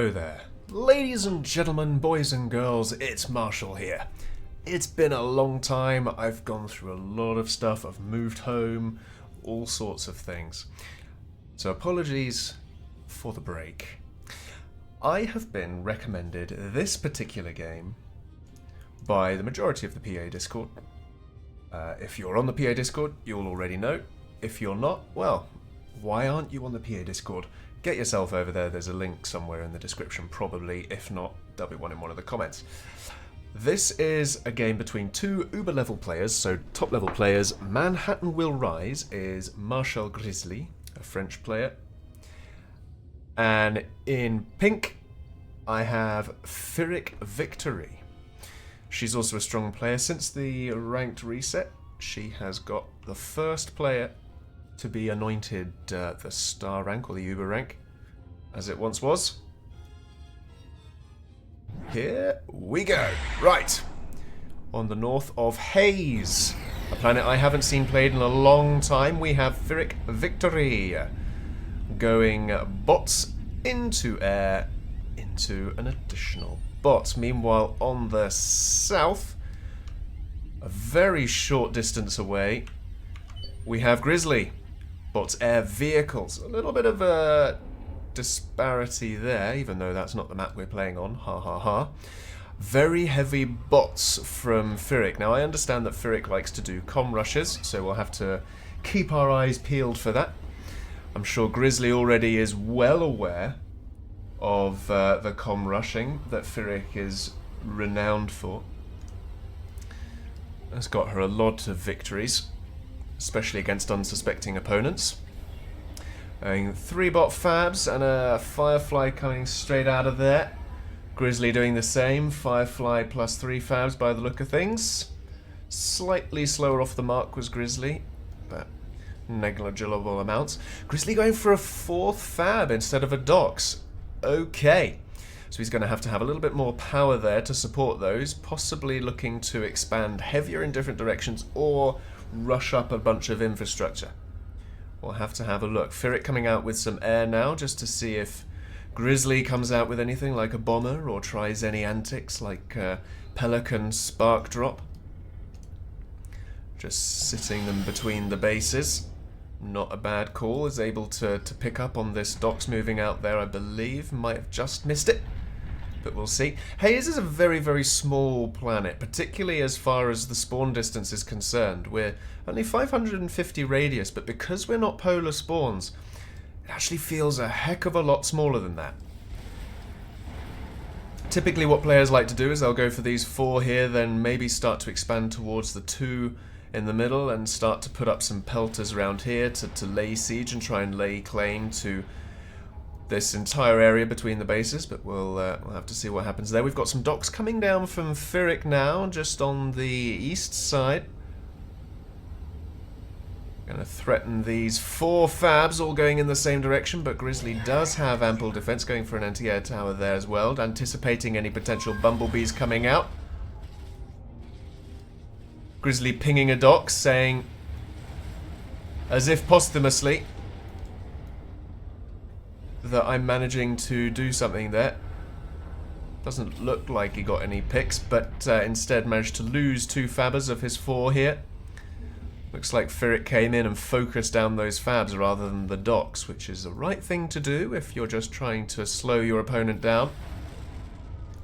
Hello there. Ladies and gentlemen, boys and girls, it's Marshall here. It's been a long time. I've gone through a lot of stuff. I've moved home, all sorts of things. So apologies for the break. I have been recommended this particular game by the majority of the PA Discord. If you're on the PA Discord, you'll already know. If you're not, well, why aren't you on the PA Discord? Get yourself over there. There's a link somewhere in the description, probably. If not, there'll be one in one of the comments. This is a game between two uber-level players, so top-level players. Manhattan Will Rise is Marshall Gryzzly, a French player. And in pink, I have Phyrric Victory. She's also a strong player. Since the ranked reset, she has got the first player to be anointed the star rank, or the uber rank, as it once was. Here we go. Right. On the north of Haze, a planet I haven't seen played in a long time, we have Phyrric Victory. Going bots into air, into an additional bot. Meanwhile, on the south, a very short distance away, we have Gryzzly. Bots air vehicles. A little bit of a disparity there, even though that's not the map we're playing on. Ha ha ha. Very heavy bots from Phyrric. Now, I understand that Phyrric likes to do comm rushes, so we'll have to keep our eyes peeled for that. I'm sure Gryzzly already is well aware of the comm rushing that Phyrric is renowned for. That's got her a lot of victories, especially against unsuspecting opponents. 3 bot fabs and a Firefly coming straight out of there. Gryzzly doing the same. Firefly plus 3 fabs by the look of things. Slightly slower off the mark was Gryzzly, but negligible amounts. Gryzzly going for a 4th fab instead of a Dox. Okay. So he's going to have a little bit more power there to support those, possibly looking to expand heavier in different directions or rush up a bunch of infrastructure. We'll have to have a look. Phyrric coming out with some air now, just to see if Gryzzly comes out with anything like a bomber or tries any antics like Pelican Spark Drop. Just sitting them between the bases. Not a bad call. Is able to pick up on this Dox moving out there, I believe. Might have just missed it, but we'll see. Haze is a very, very small planet, particularly as far as the spawn distance is concerned. We're only 550 radius, but because we're not polar spawns, it actually feels a heck of a lot smaller than that. Typically what players like to do is they'll go for these 4 here, then maybe start to expand towards the 2 in the middle and start to put up some pelters around here to lay siege and try and lay claim to this entire area between the bases, but we'll have to see what happens there. We've got some docks coming down from Phyrric now, just on the east side. Going to threaten these 4 fabs, all going in the same direction, but Gryzzly does have ample defense, going for an anti-air tower there as well, anticipating any potential bumblebees coming out. Gryzzly pinging a dock, saying, as if posthumously, that I'm managing to do something there. Doesn't look like he got any picks, but instead managed to lose 2 fabbers of his 4 here. Looks like Phyrric came in and focused down those fabs rather than the docks, which is the right thing to do if you're just trying to slow your opponent down.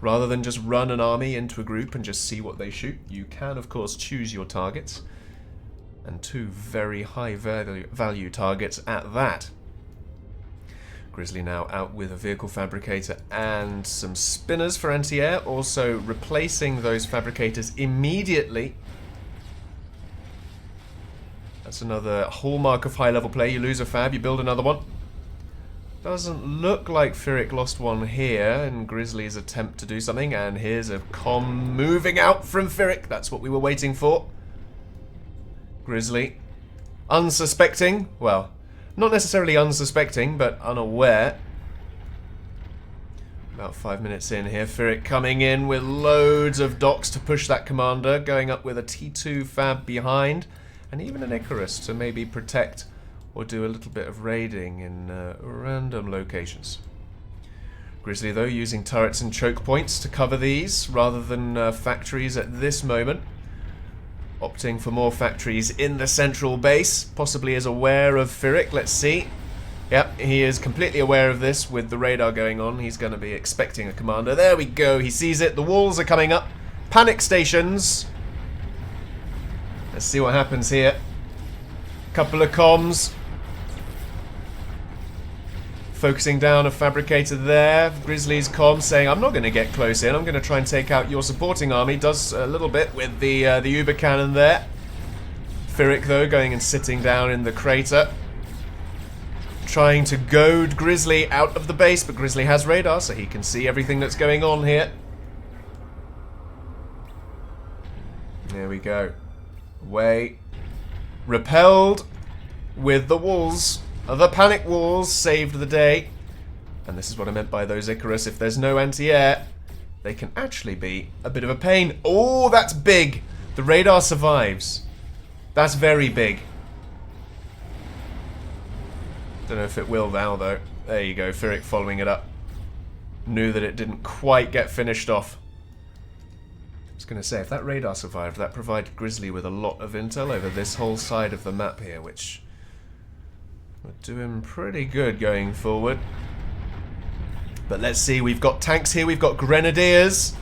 Rather than just run an army into a group and just see what they shoot, you can of course choose your targets. And 2 very high value targets at that. Gryzzly now out with a vehicle fabricator and some spinners for anti-air, also replacing those fabricators immediately. That's another hallmark of high-level play. You lose a fab, you build another one. Doesn't look like Phyrric lost one here in Gryzzly's attempt to do something, and here's a comm moving out from Phyrric. That's what we were waiting for. Gryzzly, unsuspecting, well, not necessarily unsuspecting, but unaware. About 5 minutes in here, Phyrric coming in with loads of docks to push that commander, going up with a T2 fab behind, and even an Icarus to maybe protect or do a little bit of raiding in random locations. Gryzzly, though, using turrets and choke points to cover these rather than factories at this moment. Opting for more factories in the central base. Possibly is aware of Phyrric. Let's see. Yep, he is completely aware of this with the radar going on. He's going to be expecting a commander. There we go. He sees it. The walls are coming up. Panic stations. Let's see what happens here. Couple of comms. Focusing down a fabricator there. Gryzzly's comm saying, I'm not going to get close in. I'm going to try and take out your supporting army. Does a little bit with the Uber cannon there. Phyrric, though, going and sitting down in the crater. Trying to goad Gryzzly out of the base, but Gryzzly has radar, so he can see everything that's going on here. There we go. Away. Repelled with the walls. The panic walls saved the day. And this is what I meant by those Icarus. If there's no anti-air, they can actually be a bit of a pain. Oh, that's big. The radar survives. That's very big. Don't know if it will now, though. There you go, Phyrric following it up. Knew that it didn't quite get finished off. I was going to say, if that radar survived, that provided Gryzzly with a lot of intel over this whole side of the map here, which would do him pretty good going forward. But let's see, we've got tanks here, we've got grenadiers.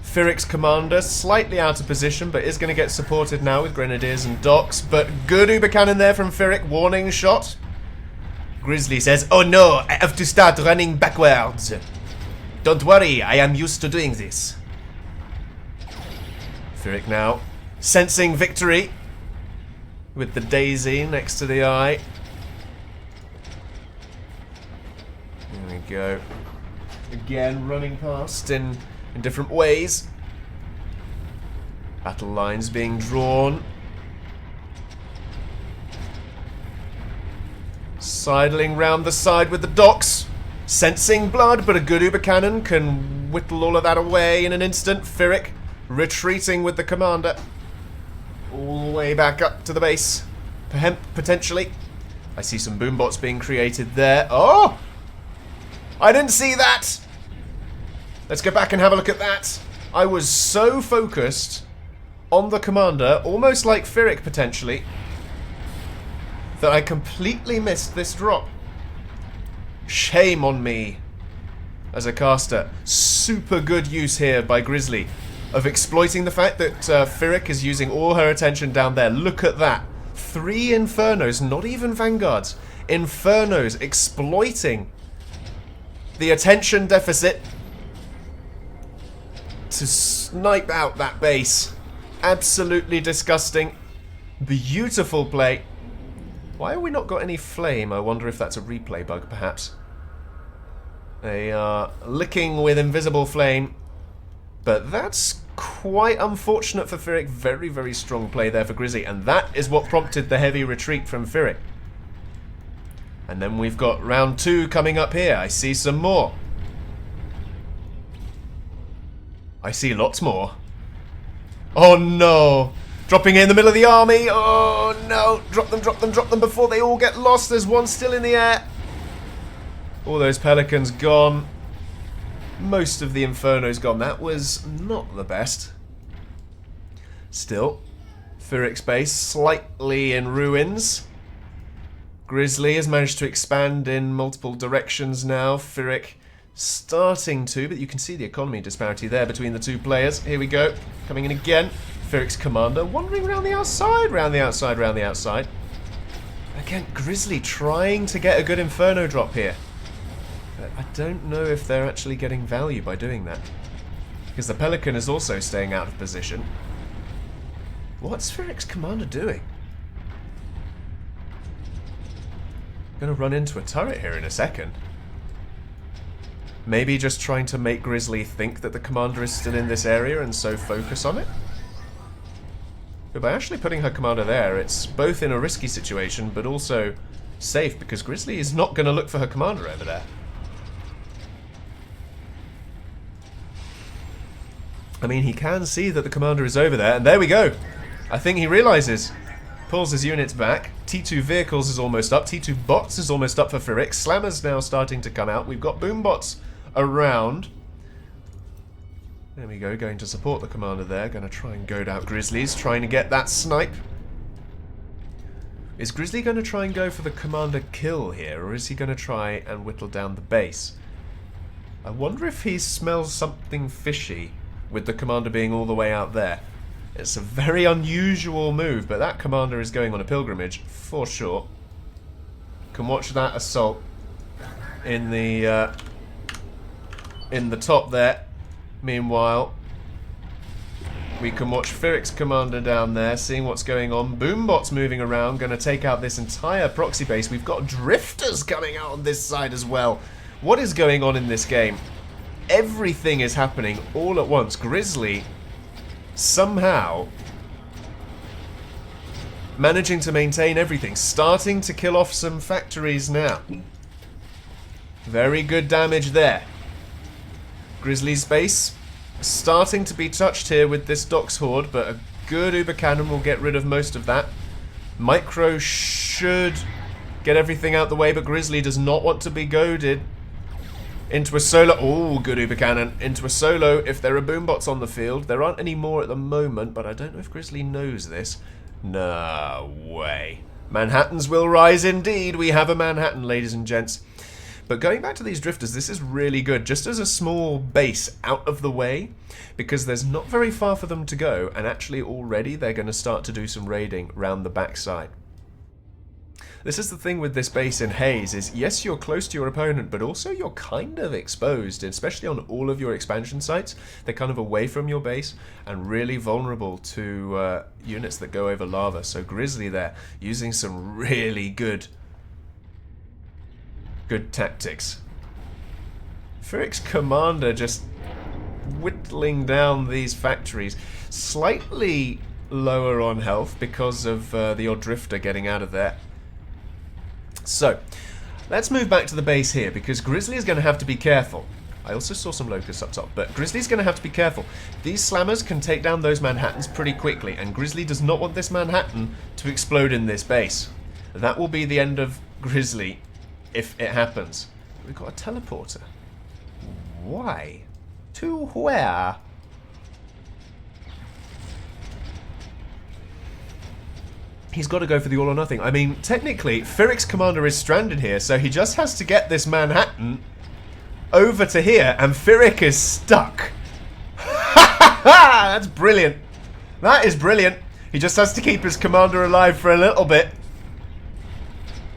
Phyrric's commander, slightly out of position, but is going to get supported now with grenadiers and docks. But good Uber cannon there from Phyrric, warning shot. Gryzzly says, oh no, I have to start running backwards. Don't worry, I am used to doing this. Phyrric now sensing victory with the daisy next to the eye. There we go. Again, running past in different ways. Battle lines being drawn. Sidling round the side with the docks. Sensing blood, but a good Uber cannon can whittle all of that away in an instant. Phyrric retreating with the commander. All the way back up to the base. Potentially. I see some boombots being created there. Oh! I didn't see that! Let's go back and have a look at that. I was so focused on the commander, almost like Phyrric potentially, that I completely missed this drop. Shame on me as a caster. Super good use here by Gryzzly of exploiting the fact that Phyrric is using all her attention down there. Look at that. 3 Infernos, not even Vanguards. Infernos exploiting the attention deficit to snipe out that base. Absolutely disgusting. Beautiful play. Why have we not got any flame? I wonder if that's a replay bug, perhaps. They are licking with invisible flame. But that's quite unfortunate for Phyrric. Very, very strong play there for Gryzzly. And that is what prompted the heavy retreat from Phyrric. And then we've got round 2 coming up here. I see some more. I see lots more. Oh no! Dropping in the middle of the army. Oh no! Drop them, drop them, drop them before they all get lost. There's one still in the air. All those pelicans gone. Most of the Inferno's gone. That was not the best. Still, Phyrric's base slightly in ruins. Gryzzly has managed to expand in multiple directions now. Phyrric starting to, but you can see the economy disparity there between the two players. Here we go. Coming in again. Phyrric's commander wandering around the outside, round the outside, round the outside. Again, Gryzzly trying to get a good Inferno drop here. But I don't know if they're actually getting value by doing that. Because the Pelican is also staying out of position. What's Phyrric's commander doing? Gonna run into a turret here in a second. Maybe just trying to make Gryzzly think that the commander is still in this area and so focus on it? But by actually putting her commander there, it's both in a risky situation, but also safe, because Gryzzly is not going to look for her commander over there. I mean, he can see that the commander is over there, and there we go. I think he realizes. Pulls his units back. T2 vehicles is almost up. T2 bots is almost up for Phyrric. Slammer's now starting to come out. We've got boom bots around. There we go, going to support the commander there. Going to try and goad out Gryzzlies, trying to get that snipe. Is Gryzzly going to try and go for the commander kill here, or is he going to try and whittle down the base? I wonder if he smells something fishy with the commander being all the way out there. It's a very unusual move, but that commander is going on a pilgrimage, for sure. Can watch that assault in the top there. Meanwhile, we can watch Phyrric's commander down there, seeing what's going on. Boombot's moving around, going to take out this entire proxy base. We've got drifters coming out on this side as well. What is going on in this game? Everything is happening all at once. Gryzzly somehow managing to maintain everything. Starting to kill off some factories now. Very good damage there. Gryzzly's base starting to be touched here with this Docks Horde, but a good Uber Cannon will get rid of most of that. Micro should get everything out the way, but Gryzzly does not want to be goaded into a solo. Oh, good Uber Cannon. Into a solo if there are boombots on the field. There aren't any more at the moment, but I don't know if Gryzzly knows this. No way. Manhattans will rise indeed. We have a Manhattan, ladies and gents. But going back to these drifters, this is really good. Just as a small base out of the way, because there's not very far for them to go, and actually already they're going to start to do some raiding round the backside. This is the thing with this base in Haze, is yes, you're close to your opponent, but also you're kind of exposed, especially on all of your expansion sites. They're kind of away from your base and really vulnerable to units that go over lava. So Gryzzly there, using some really good tactics. Phyrric's commander just whittling down these factories. Slightly lower on health because of the odd drifter getting out of there. So, let's move back to the base here, because Gryzzly is going to have to be careful. I also saw some locusts up top, but Gryzzly's going to have to be careful. These slammers can take down those Manhattans pretty quickly, and Gryzzly does not want this Manhattan to explode in this base. That will be the end of Gryzzly if it happens. We've got a teleporter. Why? To where? He's got to go for the all or nothing. I mean, technically, Phyrric's commander is stranded here, so he just has to get this Manhattan over to here, and Phyrric is stuck. That's brilliant. That is brilliant. He just has to keep his commander alive for a little bit.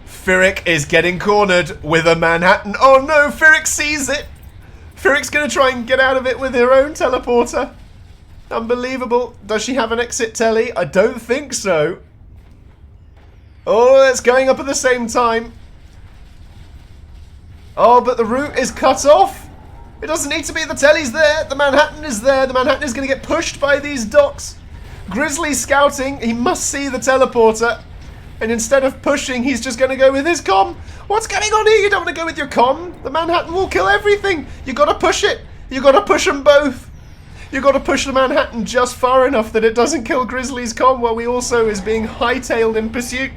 Phyrric is getting cornered with a Manhattan. Oh no, Phyrric sees it. Phyrric's going to try and get out of it with her own teleporter. Unbelievable. Does she have an exit telly? I don't think so. Oh, it's going up at the same time. Oh, but the route is cut off. It doesn't need to be. The telly's there. The Manhattan is there. The Manhattan is going to get pushed by these docks. Gryzzly scouting. He must see the teleporter. And instead of pushing, he's just going to go with his comm. What's going on here? You don't want to go with your comm. The Manhattan will kill everything. You got to push it. You got to push them both. You got to push the Manhattan just far enough that it doesn't kill Gryzzly's comm, while we also is being hightailed in pursuit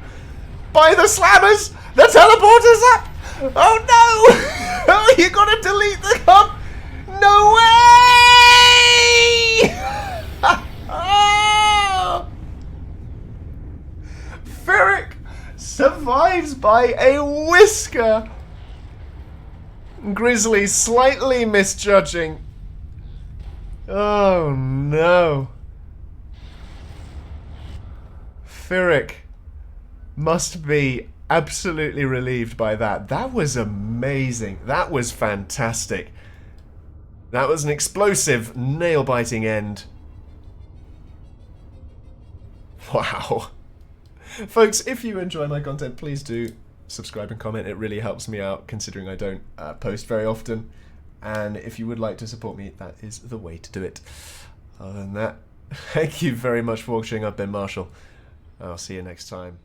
by the slammers. The teleporter's up. Oh no! Oh, you got to delete the comm. No way! Oh! Phyrric survives by a whisker. Gryzzly slightly misjudging. Oh no. Phyrric must be absolutely relieved by that. That was amazing. That was fantastic. That was an explosive, nail-biting end. Wow. Folks, if you enjoy my content, please do subscribe and comment. It really helps me out, considering I don't post very often. And if you would like to support me, that is the way to do it. Other than that, thank you very much for watching. I've been Marshall. I'll see you next time.